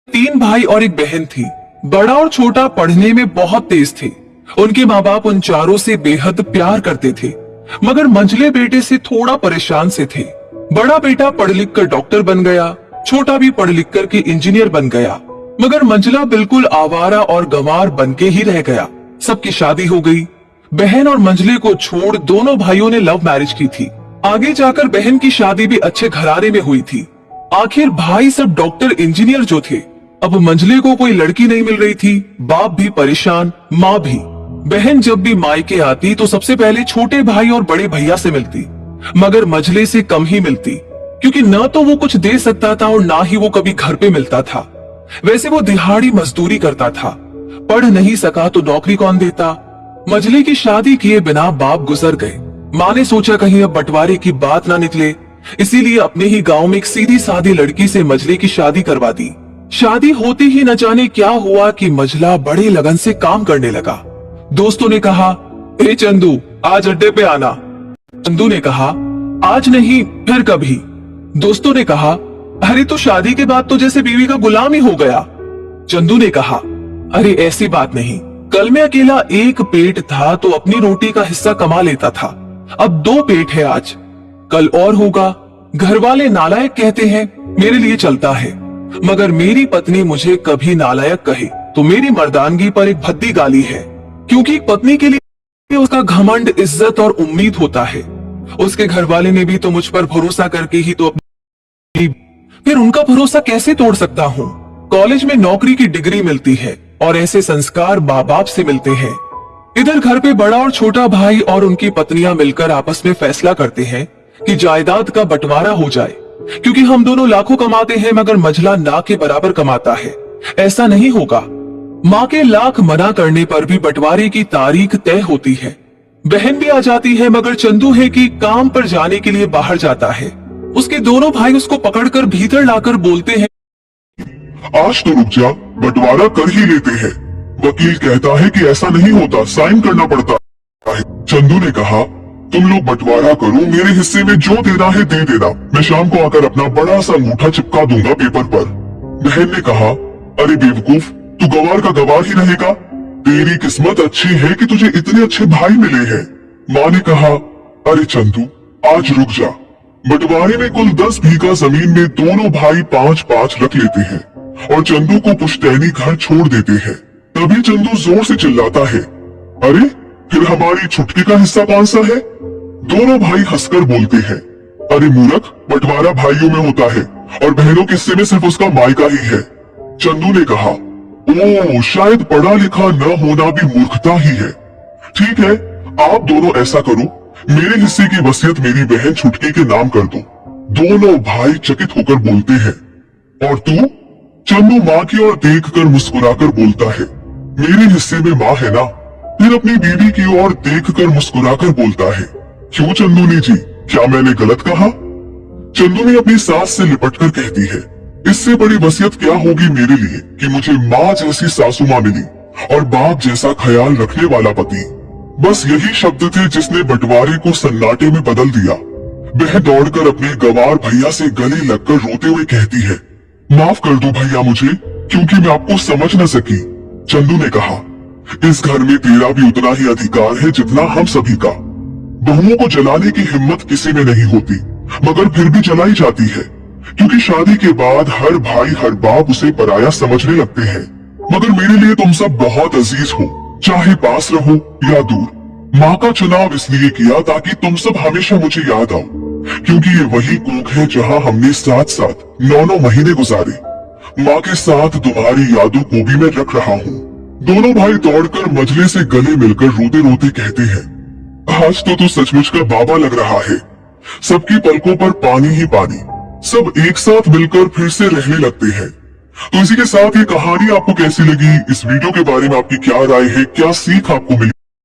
तीन भाई और एक बहन थी। बड़ा और छोटा पढ़ने में बहुत तेज थे। उनके माँ बाप उन चारों से बेहद प्यार करते थे, मगर मंझले बेटे से थोड़ा परेशान से थे। बड़ा बेटा पढ़ लिख कर डॉक्टर बन गया, छोटा भी पढ़ लिख कर के इंजीनियर बन गया, मगर मंझला बिल्कुल आवारा और गंवार बन के ही रह गया। सबकी शादी हो गई। बहन और मंझले को छोड़ दोनों भाइयों ने लव मैरिज की थी। आगे जाकर बहन की शादी भी अच्छे घराने में हुई थी। आखिर भाई सब डॉक्टर इंजीनियर जो थे, अब मंझले को कोई लड़की नहीं मिल रही थी। बाप भी परेशान, माँ भी। बहन जब भी मायके आती तो सबसे पहले छोटे भाई और बड़े भैया से मिलती, मगर मंझले से कम ही मिलती, क्योंकि न तो वो कुछ दे सकता था और ना ही वो कभी घर पे मिलता था। वैसे वो दिहाड़ी मजदूरी करता था, पढ़ नहीं सका तो नौकरी कौन देता। मंझले की शादी किए बिना बाप गुजर गए। माँ ने सोचा कहीं अब बंटवारे की बात ना निकले, इसीलिए अपने ही गांव में एक सीधी सादी लड़की से मंझले की शादी करवा दी। शादी होते ही न जाने क्या हुआ कि मंझला बड़े लगन से काम करने लगा। दोस्तों ने कहा, ए चंदू आज अड्डे पे आना। चंदू ने कहा, आज नहीं फिर कभी। दोस्तों ने कहा, अरे तो शादी के बाद तो जैसे बीवी का गुलाम ही हो गया। चंदू ने कहा, अरे ऐसी बात नहीं, कल में अकेला एक पेट था तो अपनी रोटी का हिस्सा कमा लेता था, अब दो पेट है आज, कल और होगा। घर वाले नालायक कहते हैं, मेरे लिए चलता है, मगर मेरी पत्नी मुझे कभी नालायक कहे तो मेरी मर्दानगी पर एक भद्दी गाली है, क्योंकि एक पत्नी के लिए उसका घमंड, इज्जत और उम्मीद होता है। उसके घर वाले ने भी तो मुझ पर भरोसा करके ही तो अपनी, फिर उनका भरोसा कैसे तोड़ सकता हूँ। कॉलेज में नौकरी की डिग्री मिलती है और ऐसे संस्कार माँ बाप से मिलते हैं। इधर घर पे बड़ा और छोटा भाई और उनकी पत्नियां मिलकर आपस में फैसला करते हैं कि जायदाद का बंटवारा हो जाए, क्योंकि हम दोनों लाखों कमाते हैं मगर मंझला ना के बराबर कमाता है। ऐसा नहीं होगा। माँ के लाख मना करने पर भी बंटवारे की तारीख तय होती है। बहन भी आ जाती है, मगर चंदू है कि काम पर जाने के लिए बाहर जाता है। उसके दोनों भाई उसको पकड़कर भीतर लाकर बोलते हैं, आज तो रुक जा, बंटवारा कर ही लेते हैं। वकील कहता है कि ऐसा नहीं होता, साइन करना पड़ता है। चंदू ने कहा, तुम लोग बंटवारा करो, मेरे हिस्से में जो देना है दे देना, मैं शाम को आकर अपना बड़ा सा अंगूठा चिपका दूंगा पेपर पर। बहन ने कहा, अरे बेवकूफ, तू गवार का गवार ही रहेगा, तेरी किस्मत अच्छी है कि तुझे इतने अच्छे भाई मिले हैं। माँ ने कहा, अरे चंदू आज रुक जा, बंटवारे में कुल 10 बीघा जमीन में दोनों भाई 5-5 रख लेते हैं और चंदू को पुश्तैनी घर छोड़ देते हैं। तभी चंदू जोर से चिल्लाता है, अरे फिर हमारी छुटकी का हिस्सा कौन सा है? दोनों भाई हंसकर बोलते हैं, अरे मूर्ख, बंटवारा भाइयों में होता है और बहनों के हिस्से में सिर्फ उसका मायका ही है। चंदू ने कहा, ओ शायद पढ़ा लिखा न होना भी मूर्खता ही है। ठीक है, आप दोनों ऐसा करो, मेरे हिस्से की वसीयत मेरी बहन छुटकी के नाम कर दो। दोनों भाई चकित होकर बोलते हैं, और तू? चंदू माँ की ओर देखकर मुस्कुराकर बोलता है, मेरे हिस्से में माँ है ना। फिर अपनी बीवी की ओर देखकर मुस्कुराकर बोलता है, क्यों चंदूनी जी, क्या मैंने गलत कहा? चंदूनी अपनी सास से लिपटकर कहती है, इससे बड़ी वसीयत क्या होगी मेरे लिए कि मुझे माँ जैसी सासू माँ मिली और बाप जैसा ख्याल रखने वाला पति। बस यही शब्द थे जिसने बंटवारे को सन्नाटे में बदल दिया। वह दौड़कर अपने गवार भैया से गले लगकर रोते हुए कहती है, माफ कर दो भैया मुझे, क्योंकि मैं आपको समझ न सकी। चंदू ने कहा, इस घर में तेरा भी उतना ही अधिकार है जितना हम सभी का। बहुओं को जलाने की हिम्मत किसी में नहीं होती, मगर फिर भी जलाई जाती है, क्योंकि शादी के बाद हर भाई हर बाप उसे पराया समझने लगते हैं। मगर मेरे लिए तुम सब बहुत अजीज हो, चाहे पास रहो या दूर। माँ का चुनाव इसलिए किया ताकि तुम सब हमेशा मुझे याद आओ, क्योंकि ये वही कूक है जहाँ हमने साथ साथ 9-9 महीने गुजारे। माँ के साथ तुम्हारी यादों को भी मैं रख रहा हूँ। दोनों भाई दौड़कर मंझले से गले मिलकर रोते रोते कहते हैं, आज तो तू सचमुच का बाबा लग रहा है। सबकी पलकों पर पानी ही पानी, सब एक साथ मिलकर फिर से रहने लगते हैं। तो इसी के साथ ये कहानी आपको कैसी लगी? इस वीडियो के बारे में आपकी क्या राय है? क्या सीख आपको मिली?